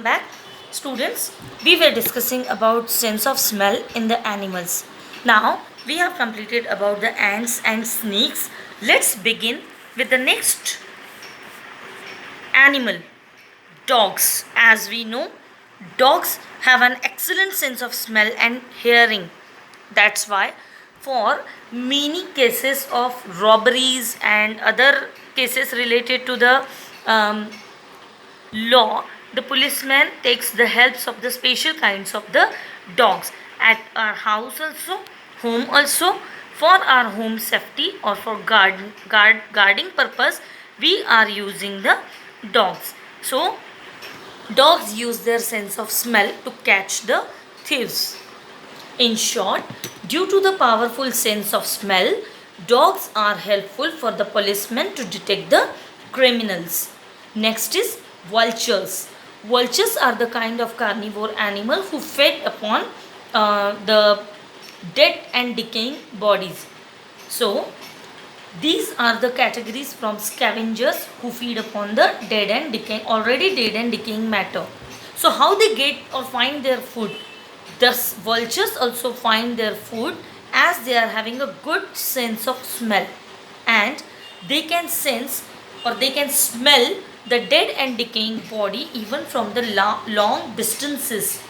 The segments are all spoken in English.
Back, students. We were discussing about sense of smell in the animals. Now we have completed about the ants and snakes. Let's begin with the next animal, dogs. As we know, dogs have an excellent sense of smell and hearing. That's why for many cases of robberies and other cases related to the um, law, the policeman takes the helps of the special kinds of the dogs at our house also, home also, for our home safety or for guarding purpose. We are using the dogs. So dogs use their sense of smell to catch the thieves. In short, due to the powerful sense of smell, dogs are helpful for the policemen to detect the criminals. Next is vultures. Vultures are the kind of carnivore animal who feed upon the dead and decaying bodies. So, these are the categories from scavengers who feed upon the dead and decaying, already dead and decaying matter. So, how they get or find their food? Thus, vultures also find their food as they are having a good sense of smell, and they can sense or they can smell the dead and decaying body even from the long distances.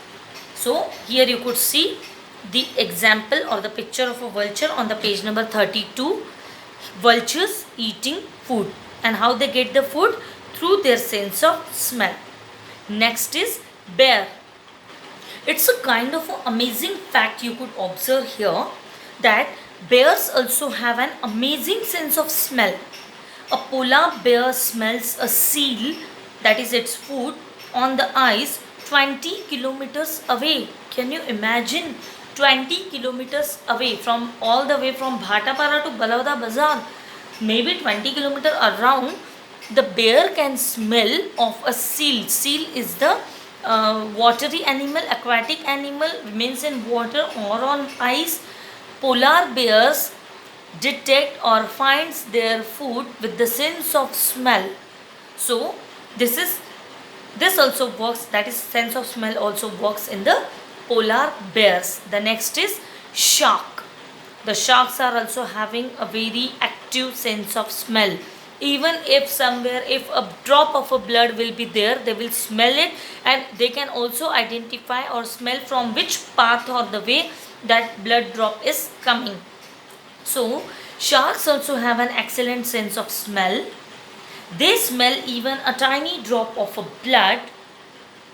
So, here you could see the example or the picture of a vulture on the page number 32. Vultures eating food, and how they get the food? Through their sense of smell. Next is bear. It's a kind of amazing fact you could observe here that bears also have an amazing sense of smell. A polar bear smells a seal, that is its food, on the ice 20 kilometers away. Can you imagine? 20 kilometers away, from all the way from Bhatapara to Balauda Bazaar, maybe 20 kilometers around, the bear can smell of a seal. Seal is the watery animal, aquatic animal, remains in water or on ice. Polar bears detect or finds their food with the sense of smell. So this also works, that is sense of smell also works in the polar bears. The next is shark. The sharks are also having a very active sense of smell. Even if somewhere, if a drop of a blood will be there, they will smell it, and they can also identify or smell from which path or the way that blood drop is coming. So sharks also have an excellent sense of smell. They smell even a tiny drop of a blood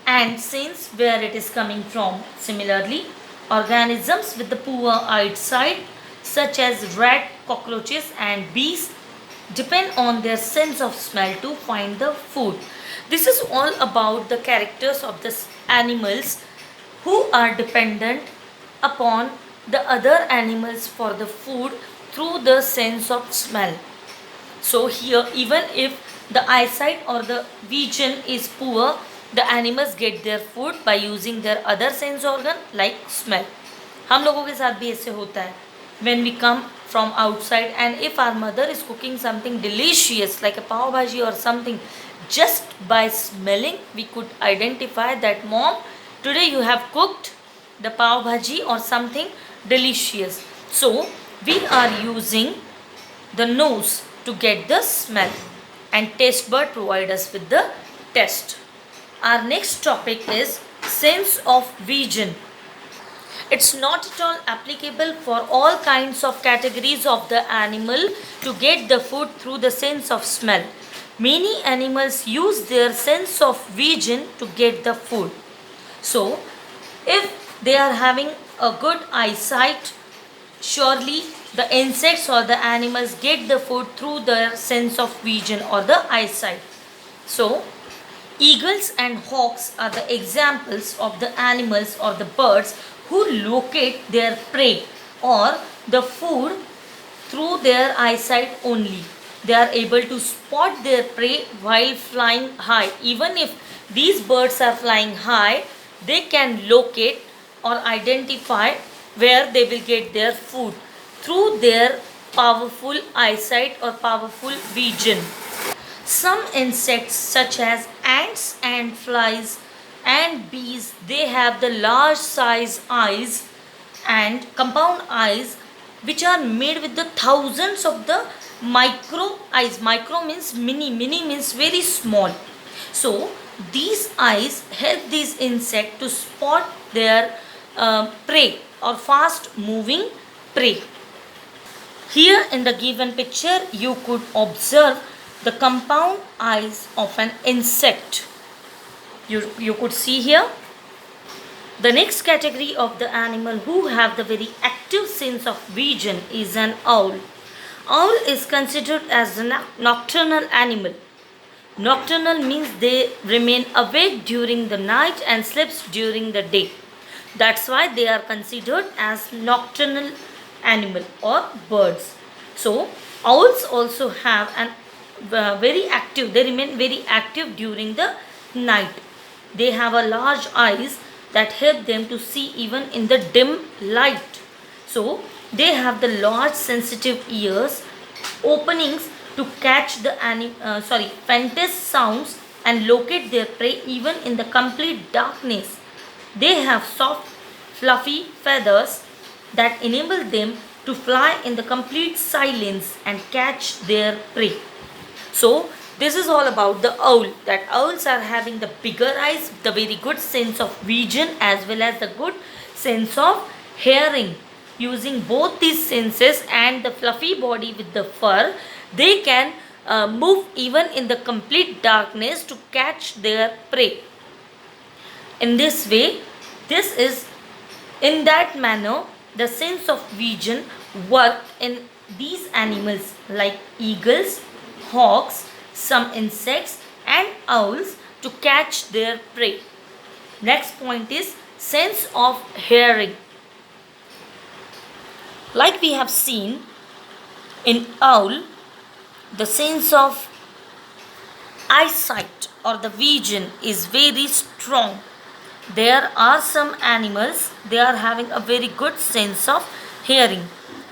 and sense where it is coming from. Similarly, organisms with the poor eyesight such as rat, cockroaches and bees depend on their sense of smell to find the food. This is all about the characters of the animals who are dependent upon the other animals for the food through the sense of smell. So here, even if the eyesight or the vision is poor, the animals get their food by using their other sense organ like smell. हम लोगों के साथ भी ऐसे होता है. When we come from outside and if our mother is cooking something delicious like a pav bhaji or something, just by smelling we could identify that, mom, today you have cooked the pav bhaji or something delicious. So we are using the nose to get the smell, and taste bud provide us with the taste. Our next topic is sense of vision. It's not at all applicable for all kinds of categories of the animal to get the food through the sense of smell. Many animals use their sense of vision to get the food. So, if they are having a good eyesight, surely the insects or the animals get the food through their sense of vision or the eyesight. So, eagles and hawks are the examples of the animals or the birds who locate their prey or the food through their eyesight only. They are able to spot their prey while flying high. Even if these birds are flying high, they can locate or identify where they will get their food through their powerful eyesight or powerful vision. Some insects such as ants and flies and bees, they have the large size eyes and compound eyes, which are made with the thousands of the micro eyes. Micro means mini, mini means very small. So these eyes help these insects to spot their prey or fast moving prey. Here in the given picture, you could observe the compound eyes of an insect. You could see here. The next category of the animal who have the very active sense of vision is an owl. Owl is considered as a nocturnal animal. Nocturnal means they remain awake during the night and sleeps during the day. That's why they are considered as nocturnal animal or birds. So owls also have an very active, they remain very active during the night. They have a large eyes that help them to see even in the dim light. So they have the large sensitive ears, openings to catch the faint sounds and locate their prey even in the complete darkness. They have soft, fluffy feathers that enable them to fly in the complete silence and catch their prey. So this is all about the owl, that owls are having the bigger eyes, the very good sense of vision as well as the good sense of hearing. Using both these senses and the fluffy body with the fur, they can move even in the complete darkness to catch their prey. In this way, this is in that manner the sense of vision work in these animals like eagles, hawks, some insects and owls to catch their prey. Next point is sense of hearing. Like we have seen in owl, the sense of eyesight or the vision is very strong. There are some animals, they are having a very good sense of hearing.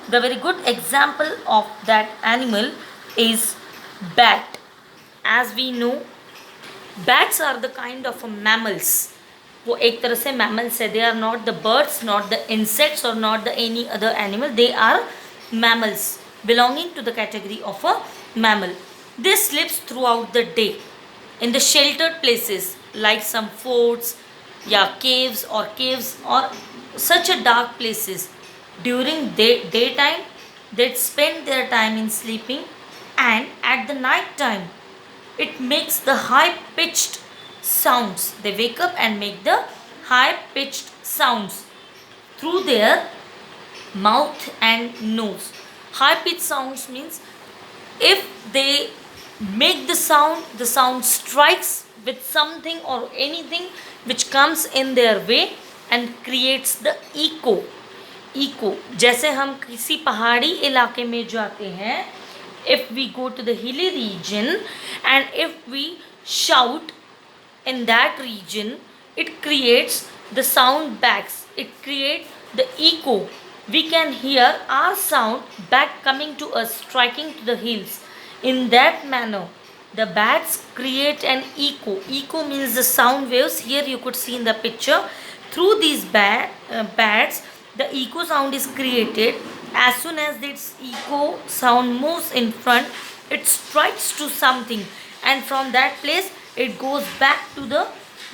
The very good example of that animal is bat. As we know, bats are the kind of mammals. वो एक तरह से mammals है. They are not the birds, not the insects or not the any other animal. They are mammals belonging to the category of a mammal. They sleep throughout the day in the sheltered places like some forts, caves or such a dark places. During daytime, they spend their time in sleeping, and at the night time, it makes the high pitched sounds. They wake up and make the high pitched sounds through their mouth and nose. High pitched sounds means if they make the sound strikes with something or anything which comes in their way and creates the echo. जैसे हम किसी पहाड़ी इलाके में जाते हैं, if we go to the hilly region and if we shout in that region, it creates the sound backs, it creates the echo. We can hear our sound back coming to us, striking to the hills. In that manner, the bats create an echo. Echo means the sound waves. Here you could see in the picture. Through these bats, the echo sound is created. As soon as this echo sound moves in front, it strikes to something, and from that place it goes back to the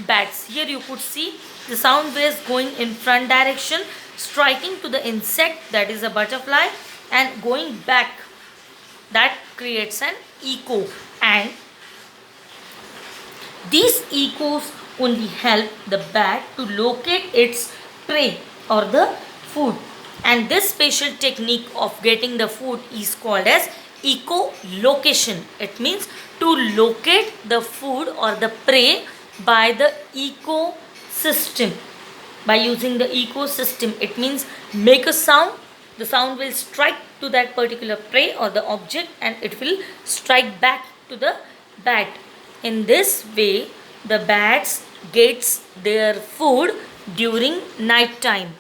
bats. Here you could see the sound waves going in front direction, striking to the insect, that is a butterfly, and going back. That creates an echo, and these echoes only help the bat to locate its prey or the food. And this special technique of getting the food is called as echolocation. It means to locate the food or the prey by the ecosystem. By using the ecosystem, it means make a sound, the sound will strike to that particular prey or the object, and it will strike back to the bat. In this way, the bats gets their food during night time.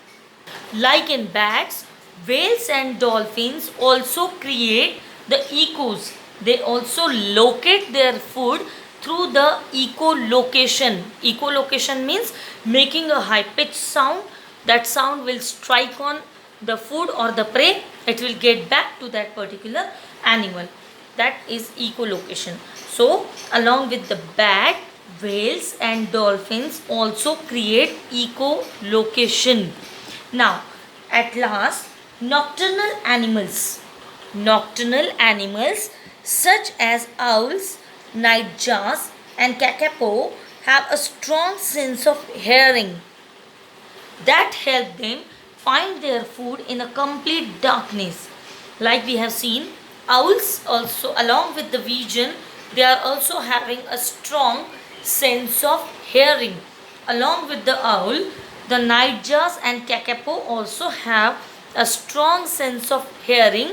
Like in bats, whales and dolphins also create the echoes. They also locate their food through the echolocation. Echolocation means making a high pitched sound. That sound will strike on the food or the prey. It will get back to that particular animal. That is echolocation. So along with the bat, whales and dolphins also create echolocation. Now at last, nocturnal animals. Nocturnal animals such as owls, nightjars and kakapo have a strong sense of hearing that help them find their food in a complete darkness. Like we have seen, owls also, along with the vision, they are also having a strong sense of hearing. Along with the owl, the nightjars and kakapo also have a strong sense of hearing,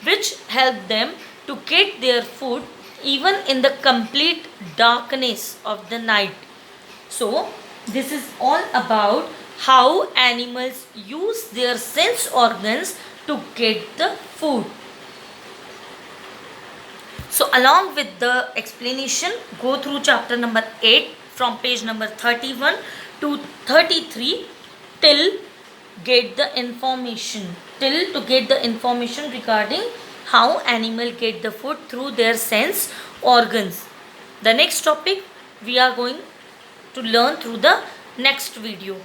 which help them to get their food even in the complete darkness of the night. So, this is all about how animals use their sense organs to get the food. So, along with the explanation, go through chapter number 8 from page number 31 to 33 till get the information. Till to get the information regarding how animal get the food through their sense organs. The next topic we are going to learn through the next video.